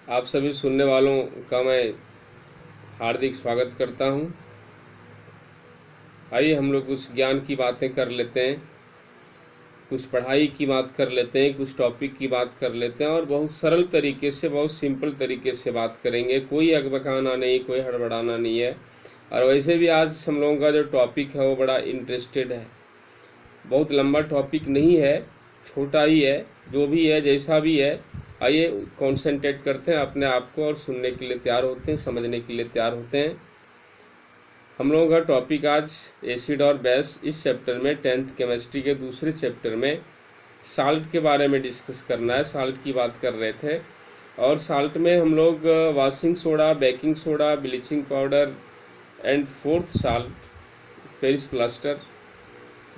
आप सभी सुनने वालों का मैं हार्दिक स्वागत करता हूं। आइए हम लोग कुछ ज्ञान की बातें कर लेते हैं, कुछ पढ़ाई की बात कर लेते हैं, कुछ टॉपिक की बात कर लेते हैं और बहुत सरल तरीके से, बहुत सिंपल तरीके से बात करेंगे। कोई अकबकाना नहीं, कोई हड़बड़ाना नहीं है। और वैसे भी आज हम लोगों का जो टॉपिक है वो बड़ा इंटरेस्टेड है। बहुत लंबा टॉपिक नहीं है, छोटा ही है। जो भी है, जैसा भी है, आइए कॉन्सेंट्रेट करते हैं अपने आप को और सुनने के लिए तैयार होते हैं, समझने के लिए तैयार होते हैं। हम लोगों का टॉपिक आज एसिड और बेस। इस चैप्टर में 10th केमिस्ट्री के दूसरे चैप्टर में साल्ट के बारे में डिस्कस करना है। साल्ट की बात कर रहे थे और साल्ट में हम लोग washing soda, baking soda, bleaching powder and fourth salt Paris plaster.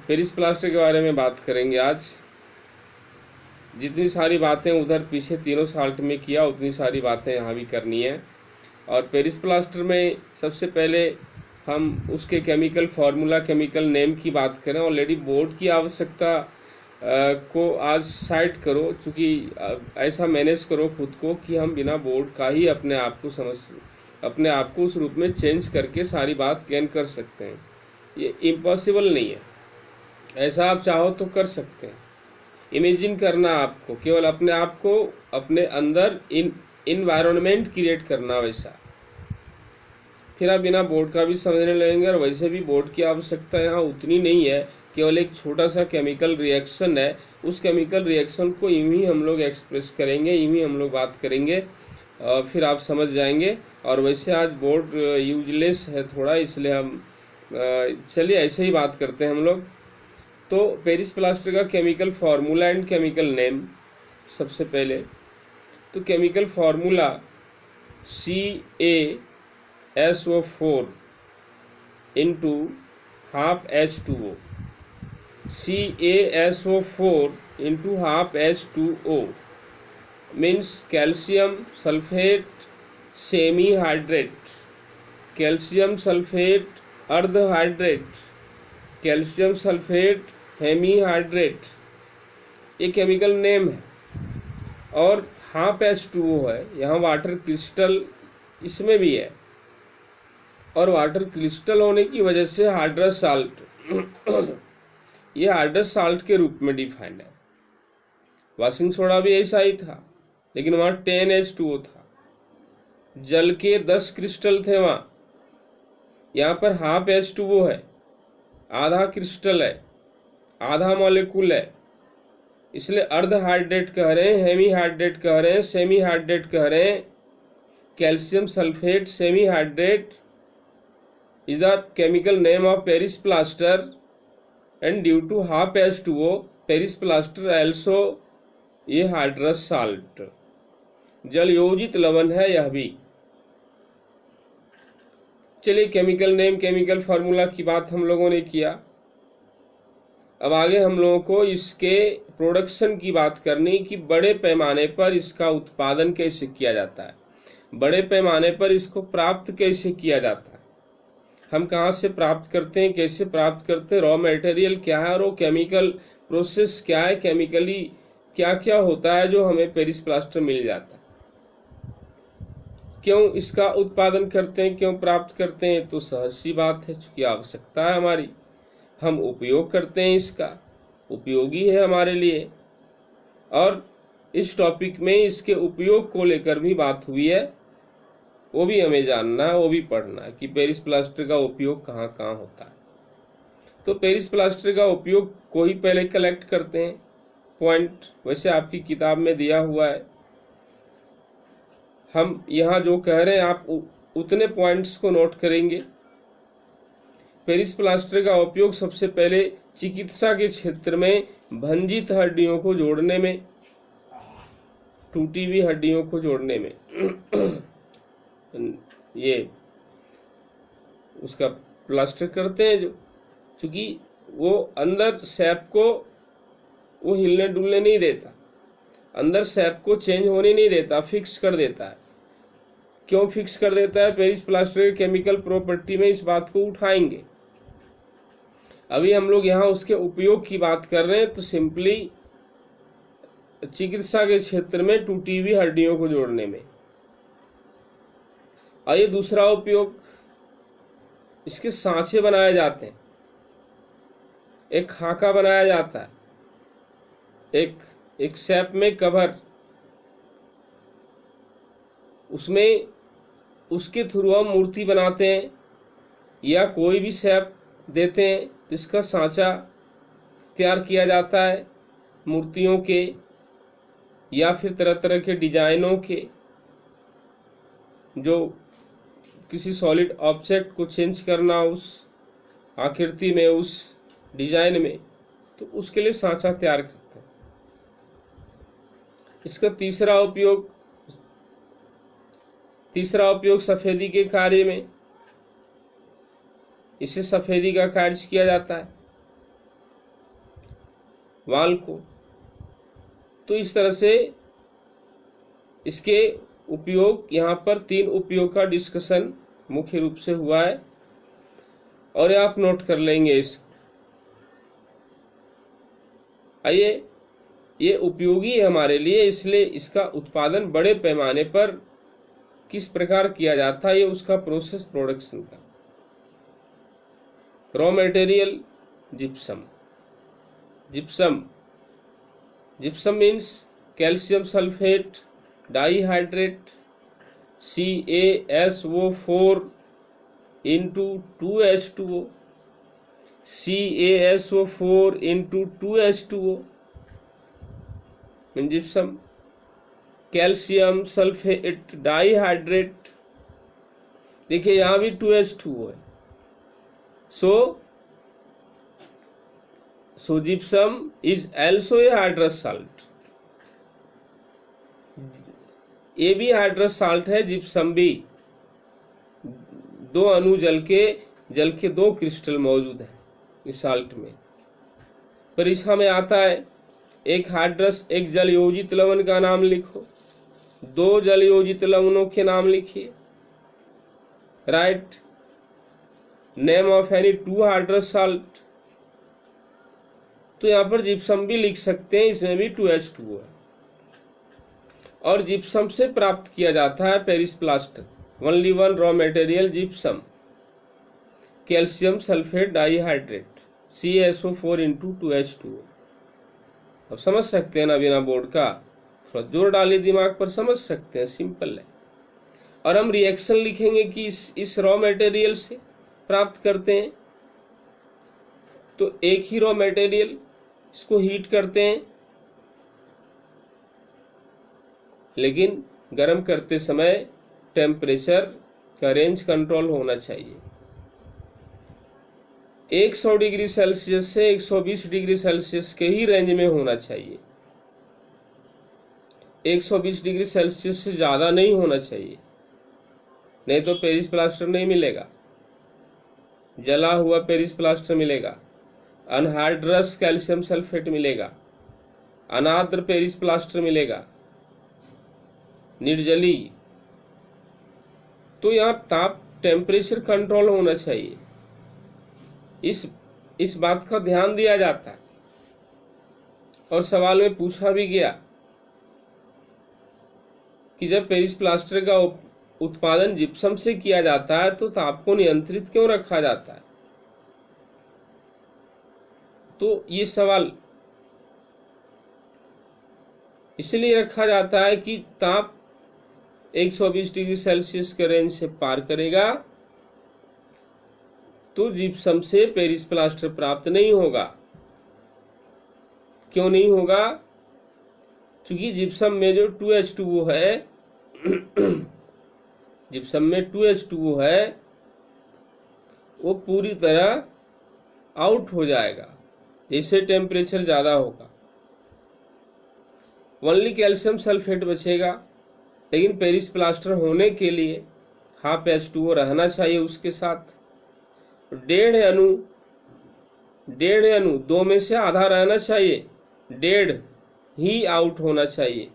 Paris plaster के बारे में बात करेंगे आज। जितनी सारी बातें उधर पीछे तीनों साल्ट में किया, उतनी सारी बातें यहाँ भी करनी है। और पेरिस प्लास्टर में सबसे पहले हम उसके केमिकल फार्मूला, केमिकल नेम की बात करें। ऑलरेडी बोर्ड की आवश्यकता को आज साइड करो, चूँकि ऐसा मैनेज करो खुद को कि हम बिना बोर्ड का ही अपने आप को उस रूप में चेंज करके सारी बात गेन कर सकते हैं। ये इम्पॉसिबल नहीं है, ऐसा आप चाहो तो कर सकते हैं। इमेजिन करना आपको, केवल अपने आप को अपने अंदर इन्वायरमेंट क्रिएट करना वैसा, फिर आप बिना बोर्ड का भी समझने लगेंगे। और वैसे भी बोर्ड की आवश्यकता यहाँ उतनी नहीं है, केवल एक छोटा सा केमिकल रिएक्शन है। उस केमिकल रिएक्शन को यूं ही हम लोग एक्सप्रेस करेंगे, यूं ही हम लोग बात करेंगे, फिर आप समझ जाएंगे। और वैसे आज बोर्ड यूजलेस है थोड़ा, इसलिए हम चलिए ऐसे ही बात करते हैं हम लोग। तो पेरिस प्लास्टर का chemical formula and chemical name. सबसे पहले तो chemical formula CaSO4 into half H2O। CaSO4 into half H2O means calcium sulphate semi hydrate, calcium sulphate अर्ध hydrate, calcium sulphate hemi hydrate. ये केमिकल नेम है। और half H2O है, यहाँ water crystal इसमें भी है, और वाटर क्रिस्टल होने की वजह से हाइड्रस साल्ट ये हाइड्रस साल्ट के रूप में डिफाइंड है। वॉशिंग सोडा भी ऐसा ही था, लेकिन वहाँ 10H2O था। जल के 10 क्रिस्टल थे वहाँ, यहाँ पर हाफ H2O है, आधा क्रिस्टल है, आधा मॉलिक्यूल है, इसलिए अर्ध हाइड्रेट कह रहे हैं, हेमी हाइड्रेट कह रहे हैं, सेमी हाइड्रेट कह रहे हैं। Calcium sulphate semi hydrate is the chemical name of Paris plaster and due to half H2O Paris plaster also ये हाइड्रस साल्ट, जल योजित लवण है यह भी। चलिए केमिकल नेम, केमिकल फार्मूला की बात हम लोगों ने किया। अब आगे हम लोगों को इसके प्रोडक्शन की बात करनी कि बड़े पैमाने पर इसका उत्पादन कैसे किया जाता है, बड़े पैमाने पर इसको प्राप्त कैसे किया जाता है, हम कहाँ से प्राप्त करते हैं, कैसे प्राप्त करते हैं, रॉ मटेरियल क्या है और वो केमिकल प्रोसेस क्या है, केमिकली क्या क्या होता है जो हमें पेरिस प्लास्टर मिल जाता है, क्यों इसका उत्पादन करते हैं, क्यों प्राप्त करते हैं। तो सहज सी बात है, चूंकि आवश्यकता है हमारी, हम उपयोग करते हैं, इसका उपयोगी है हमारे लिए। और इस टॉपिक में इसके उपयोग को लेकर भी बात हुई है, वो भी हमें जानना है, वो भी पढ़ना है कि पेरिस प्लास्टर का उपयोग कहाँ कहाँ होता है। तो पेरिस प्लास्टर का उपयोग को ही पहले कलेक्ट करते हैं पॉइंट, वैसे आपकी किताब में दिया हुआ है। हम यहाँ जो कह रहे हैं आप उतने पॉइंट्स को नोट करेंगे। पेरिस प्लास्टर का उपयोग सबसे पहले चिकित्सा के क्षेत्र में भंजित हड्डियों को जोड़ने में, टूटी हुई हड्डियों को जोड़ने में ये उसका प्लास्टर करते हैं, जो क्योंकि वो अंदर सैप को वो हिलने डुलने नहीं देता, अंदर सैप को चेंज होने नहीं देता, फिक्स कर देता है। क्यों फिक्स कर देता है? पेरिस प्लास्टर के केमिकल प्रॉपर्टी में इस बात को उठाएंगे। अभी हम लोग यहाँ उसके उपयोग की बात कर रहे हैं, तो सिंपली चिकित्सा के क्षेत्र में टूटी हुई हड्डियों को जोड़ने में, और ये दूसरा उपयोग, इसके सांचे बनाए जाते हैं, एक खाका बनाया जाता है, एक शेप में कवर, उसमें उसके थ्रू हम मूर्ति बनाते हैं या कोई भी शेप देते हैं तो इसका सांचा तैयार किया जाता है मूर्तियों के या फिर तरह तरह के डिजाइनों के, जो किसी सॉलिड ऑब्जेक्ट को चेंज करना उस आकृति में, उस डिजाइन में, तो उसके लिए सांचा तैयार करते हैं। इसका तीसरा उपयोग सफेदी के कार्य में, इससे सफेदी का कार्य किया जाता है वाल को। तो इस तरह से इसके उपयोग, यहाँ पर 3 उपयोग का डिस्कशन मुख्य रूप से हुआ है और आप नोट कर लेंगे इस। आइए, ये उपयोगी है हमारे लिए, इसलिए इसका उत्पादन बड़े पैमाने पर किस प्रकार किया जाता है, ये उसका प्रोसेस प्रोडक्शन का। Raw material gypsum. Gypsum means calcium sulphate dihydrate CaSO4 into 2H2O, CaSO4 into 2H2O mean gypsum. Calcium sulphate dihydrate, देखिए यहां भी 2H2O है। So gypsum is also a hydrous salt. ये भी हाइड्रस साल्ट है, gypsum भी। 2 अणु जल के 2 क्रिस्टल मौजूद है इस साल्ट में। पर इसका में आता है एक हाइड्रस, एक जल योजित लवण का नाम लिखो, 2 जल योजित लवणों के नाम लिखिए। Write name of any 2 hydrous salt. तो यहां पर जिप्सम भी लिख सकते हैं, इसमें भी 2H2O है। और जिप्सम से प्राप्त किया जाता है Paris plaster. Only one raw material gypsum, calcium sulphate dihydrate CaSO4 into 2H2O। अब समझ सकते हैं ना, बिना बोर्ड का थोड़ा जोर डालिए दिमाग पर, समझ सकते हैं, सिंपल है। और हम रिएक्शन लिखेंगे कि इस रॉ मटेरियल से प्राप्त करते हैं। तो एक ही रॉ मटेरियल, इसको हीट करते हैं, लेकिन गर्म करते समय टेम्परेचर का रेंज कंट्रोल होना चाहिए। 100 डिग्री सेल्सियस से 120 डिग्री सेल्सियस के ही रेंज में होना चाहिए। 120 डिग्री सेल्सियस से ज्यादा नहीं होना चाहिए, नहीं तो पेरिस प्लास्टर नहीं मिलेगा। जला हुआ पेरिस प्लास्टर मिलेगा, अनहाइड्रस कैल्शियम सल्फेट मिलेगा, अनाद्र पेरिस प्लास्टर मिलेगा, निर्जली। तो यहाँ ताप टेम्परेचर कंट्रोल होना चाहिए, इस बात का ध्यान दिया जाता है। और सवाल में पूछा भी गया कि जब पेरिस प्लास्टर का उत्पादन जिप्सम से किया जाता है तो ताप को नियंत्रित क्यों रखा जाता है। तो ये सवाल इसलिए रखा जाता है कि ताप 120 डिग्री सेल्सियस के रेंज से पार करेगा तो जिप्सम से पेरिस प्लास्टर प्राप्त नहीं होगा। क्यों नहीं होगा? क्योंकि जिप्सम में जो 2H2O है जिप्सम में 2H2O है वो पूरी तरह आउट हो जाएगा जैसे टेम्परेचर ज्यादा होगा। ओनली कैल्शियम सल्फेट बचेगा, लेकिन पेरिस प्लास्टर होने के लिए हाफ H2O रहना चाहिए उसके साथ। 1.5 अणु 2 में से आधा रहना चाहिए, 1.5 ही आउट होना चाहिए।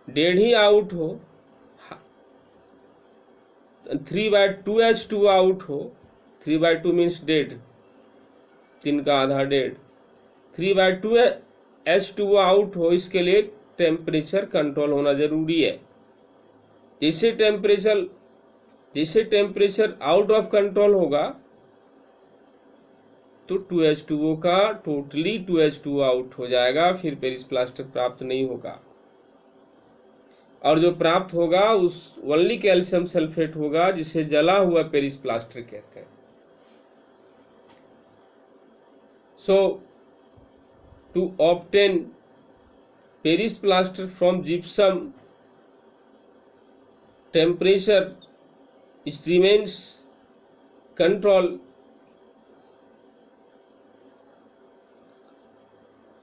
1.5 ही आउट हो, 3/2 H2O आउट हो, 3/2 मीन्स 1.5, 3 का आधा 1.5, 3/2 H2O आउट हो, इसके लिए टेम्परेचर कंट्रोल होना जरूरी है। जैसे टेम्परेचर आउट ऑफ कंट्रोल होगा तो 2H2O का टोटली 2H2O आउट हो जाएगा, फिर पेरिस प्लास्टर प्राप्त नहीं होगा। और जो प्राप्त होगा उस ओनली कैल्शियम सल्फेट होगा, जिसे जला हुआ पेरिस प्लास्टर कहते हैं। So to obtain Paris plaster from gypsum, temperature remains control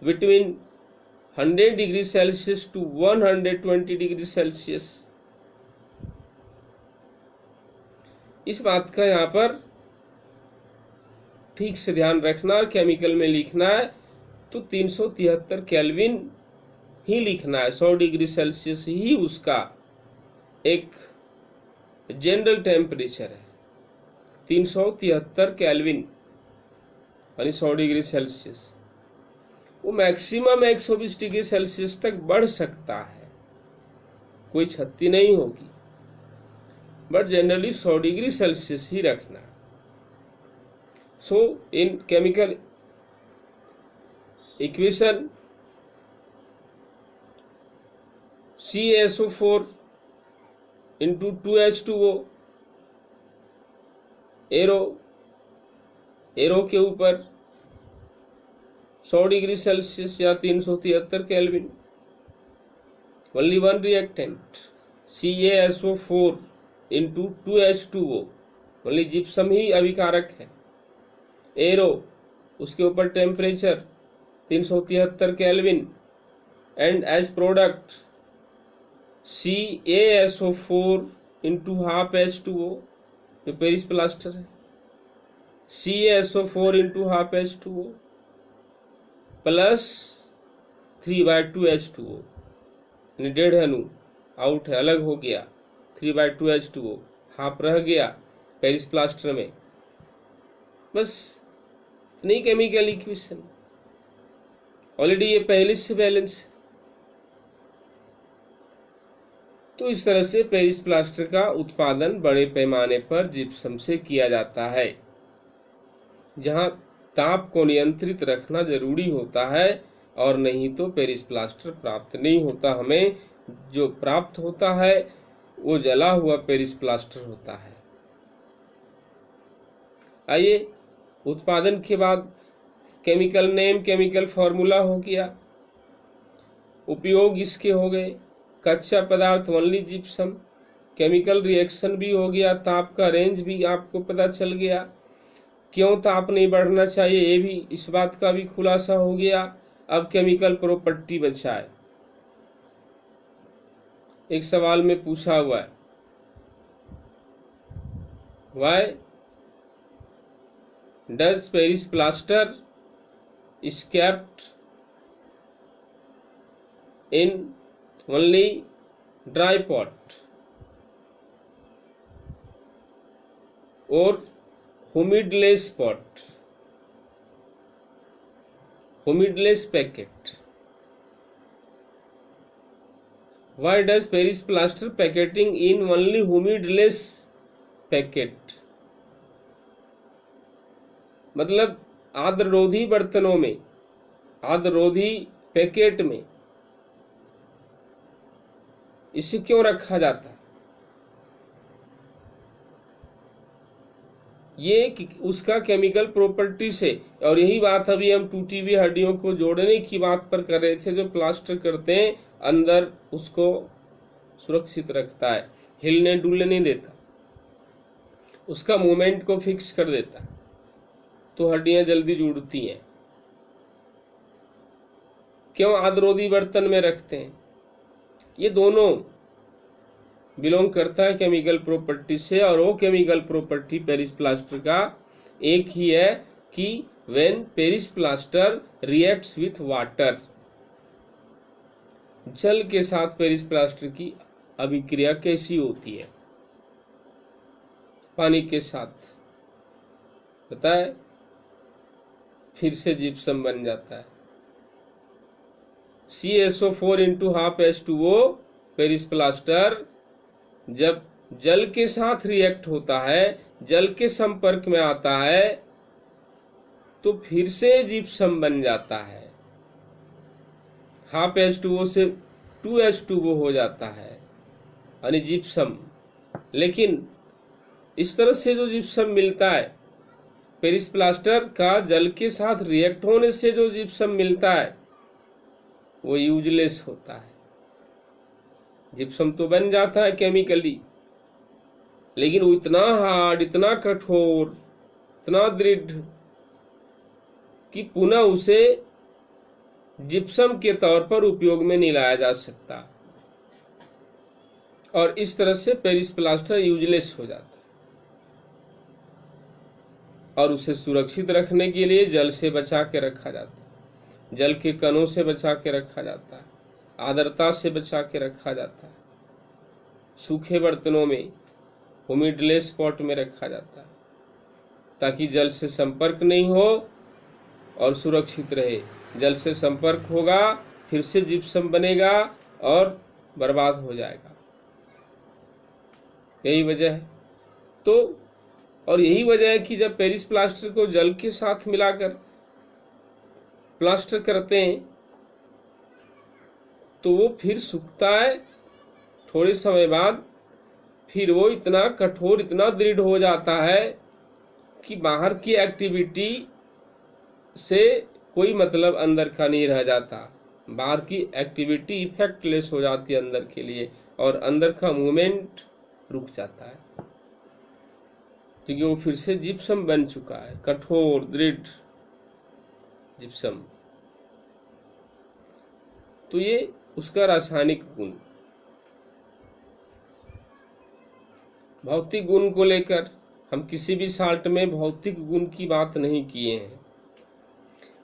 between 100 degree Celsius to 120 degree Celsius. इस बात का यहाँ पर ठीक से ध्यान रखना, केमिकल में लिखना है तो 373 केल्विन ही लिखना है। 100 डिग्री सेल्सियस ही उसका एक जनरल टेम्परेचर है। 373 केल्विन यानी 100 डिग्री सेल्सियस। वो मैक्सिमम 120 डिग्री सेल्सियस तक बढ़ सकता है, कोई क्षति नहीं होगी, बट जनरली 100 डिग्री सेल्सियस ही रखना। So in chemical equation CaSO4 into 2H2O, arrow के ऊपर 100 डिग्री सेल्सियस या 373 kelvin, only one reactant CaSO4 into 2H2O, only gypsum ही अभिकारक है। एरो उसके ऊपर temperature 373 kelvin and as product CaSO4 into half H2O, जो पेरिस प्लास्टर है। CaSO4 into half H2O plus 3/2 H2O, यानी 1.5 अणु आउट है, अलग हो गया। 3/2 H2O हाफ रह गया पेरिस प्लास्टर में। बस इतनी केमिकल इक्वेशन, ऑलरेडी ये पहले से बैलेंस है। तो इस तरह से पेरिस प्लास्टर का उत्पादन बड़े पैमाने पर जिप्सम से किया जाता है, जहां ताप को नियंत्रित रखना जरूरी होता है, और नहीं तो पेरिस प्लास्टर प्राप्त नहीं होता। हमें जो प्राप्त होता है वो जला हुआ पेरिस प्लास्टर होता है। आइए, उत्पादन के बाद केमिकल नेम, केमिकल फॉर्मूला हो गया, उपयोग इसके हो गए, कच्चा पदार्थ ओनली जिप्सम, केमिकल रिएक्शन भी हो गया, ताप का रेंज भी आपको पता चल गया, क्यों ताप नहीं बढ़ना चाहिए ये भी, इस बात का भी खुलासा हो गया। अब केमिकल प्रॉपर्टी बचा है। एक सवाल में पूछा हुआ है, why does Paris plaster is kept in only dry pot or humidless pot, humidless packet? Why does Paris plaster packaging in only humidless packet? मतलब आर्द्ररोधी बर्तनों में, आर्द्ररोधी पैकेट में इसे क्यों रखा जाता है? ये उसका केमिकल प्रॉपर्टी से, और यही बात अभी हम टूटी हुई हड्डियों को जोड़ने की बात पर कर रहे थे। जो प्लास्टर करते हैं अंदर उसको सुरक्षित रखता है, हिलने डुलने नहीं देता, उसका मूवमेंट को फिक्स कर देता, तो हड्डियां जल्दी जुड़ती हैं। क्यों आर्द्ररोधी बर्तन में रखते हैं? ये दोनों बिलोंग करता है केमिकल प्रॉपर्टी से, और वो केमिकल प्रॉपर्टी पेरिस प्लास्टर का एक ही है कि when Paris plaster reacts with water, जल के साथ पेरिस प्लास्टर की अभिक्रिया कैसी होती है पानी के साथ, पता है? फिर से जिप्सम बन जाता है। CaSO4 into half H2O Paris plaster जब जल के साथ रिएक्ट होता है, जल के संपर्क में आता है, तो फिर से जिप्सम बन जाता है। हाफ H2O से 2H2O हो जाता है, यानी जिप्सम। लेकिन इस तरह से जो जिप्सम मिलता है, पेरिस प्लास्टर का जल के साथ रिएक्ट होने से जो जिप्सम मिलता है वो यूजलेस होता है। जिप्सम तो बन जाता है केमिकली, लेकिन वो इतना हार्ड, इतना कठोर, इतना दृढ़ कि पुनः उसे जिप्सम के तौर पर उपयोग में नहीं लाया जा सकता, और इस तरह से पेरिस प्लास्टर यूजलेस हो जाता है। और उसे सुरक्षित रखने के लिए जल से बचा के रखा जाता है, जल के कणों से बचा के रखा जाता है, आर्द्रता से बचा के रखा जाता है, सूखे बर्तनों में, हुमिडलेस पॉट में रखा जाता है, ताकि जल से संपर्क नहीं हो और सुरक्षित रहे। जल से संपर्क होगा, फिर से जिप्सम बनेगा और बर्बाद हो जाएगा। यही वजह है। तो और यही वजह है कि जब पेरिस प्लास्टर को जल के साथ मिलाकर प्लास्टर करते हैं तो वो फिर सूखता है, थोड़े समय बाद फिर वो इतना कठोर, इतना दृढ़ हो जाता है कि बाहर की एक्टिविटी से कोई मतलब अंदर का नहीं रह जाता। बाहर की एक्टिविटी इफेक्टलेस हो जाती है अंदर के लिए, और अंदर का मूवमेंट रुक जाता है, क्योंकि वो फिर से जिप्सम बन चुका है, कठोर दृढ़ जिप्सम। तो ये उसका रासायनिक गुण। भौतिक गुण को लेकर हम किसी भी साल्ट में भौतिक गुण की बात नहीं किए हैं।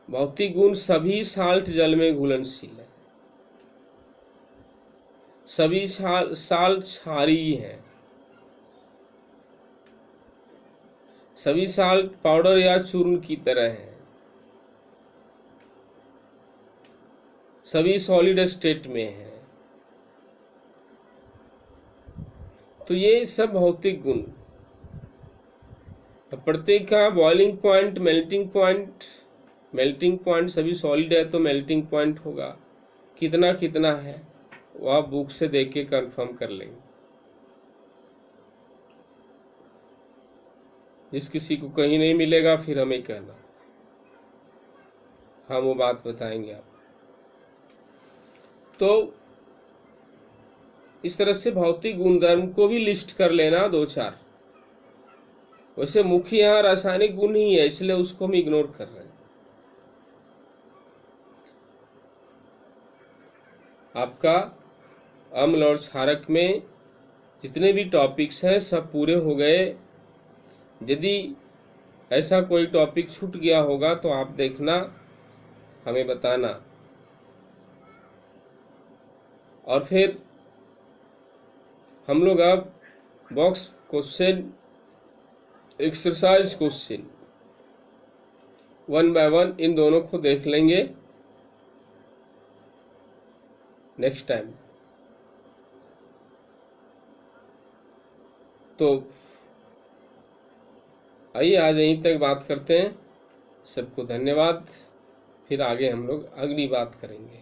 भौतिक गुण सभी साल्ट जल में घुलनशील है, सभी साल्ट क्षारीय है, सभी साल्ट पाउडर या चूर्ण की तरह है, सभी सॉलिड स्टेट में है। तो ये सब भौतिक गुण। प्रत्येक का बॉइलिंग पॉइंट, मेल्टिंग पॉइंट सभी सॉलिड है तो मेल्टिंग पॉइंट होगा कितना कितना है वो आप बुक से देख के कंफर्म कर लेंगे। जिस किसी को कहीं नहीं मिलेगा फिर हमें कहना, हम वो बात बताएंगे आप। तो इस तरह से भौतिक गुणधर्म को भी लिस्ट कर लेना 2-4। वैसे मुख्य यहाँ रासायनिक गुण ही है, इसलिए उसको हम इग्नोर कर रहे हैं। आपका अम्ल और क्षारक में जितने भी टॉपिक्स हैं सब पूरे हो गए। यदि ऐसा कोई टॉपिक छूट गया होगा तो आप देखना, हमें बताना। और फिर हम लोग अब box question, exercise question 1 by 1 इन दोनों को देख लेंगे नेक्स्ट टाइम। तो आइए आज यहीं तक बात करते हैं। सबको धन्यवाद। फिर आगे हम लोग अगली बात करेंगे।